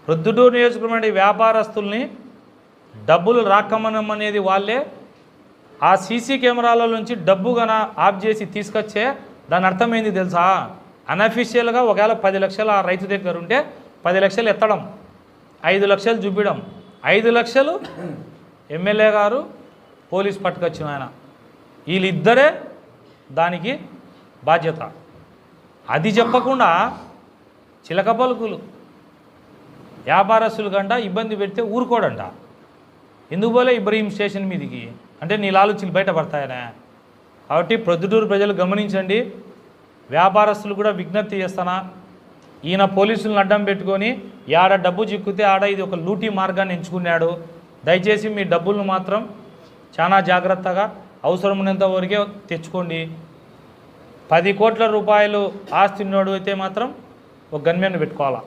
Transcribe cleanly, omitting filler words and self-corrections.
ప్రొద్దుటూరు నియోజకవర్గం వ్యాపారస్తుల్ని డబ్బులు రాకమనమనేది వాళ్ళే. ఆ సీసీ కెమెరాల నుంచి డబ్బు గన ఆఫ్ చేసి తీసుకొచ్చే దాని అర్థమైంది తెలుసా? అన్అఫీషియల్గా ఒకవేళ 10 లక్షలు ఆ రైతు దగ్గర ఉంటే 10 లక్షలు ఎత్తడం, 5 లక్షలు చూపించడం, 5 లక్షలు ఎమ్మెల్యే గారు పోలీస్ పట్టుకొచ్చిన ఆయన, వీళ్ళిద్దరే దానికి బాధ్యత. అది చెప్పకుండా చిలక పలుకులు వ్యాపారస్తులు కంట ఇబ్బంది పెడితే ఊరుకోడంట. ఎందుకు పోలే ఇబ్రహీం స్టేషన్ మీదికి అంటే నీ ఆలోచనలు బయటపడతాయనే. కాబట్టి ప్రొద్దుటూరు ప్రజలు గమనించండి. వ్యాపారస్తులు కూడా విజ్ఞప్తి చేస్తానా, ఈయన పోలీసులను అడ్డం పెట్టుకొని ఆడ డబ్బు చిక్కితే ఆడ ఇది ఒక లూటీ మార్గాన్ని ఎంచుకున్నాడు. దయచేసి మీ డబ్బులను మాత్రం చాలా జాగ్రత్తగా అవసరమైనంత వరకే తెచ్చుకోండి. 10 కోట్ల రూపాయలు ఆస్తి ఉన్నోడు అయితే మాత్రం ఒక గన్మెన్ పెట్టుకోవాలా.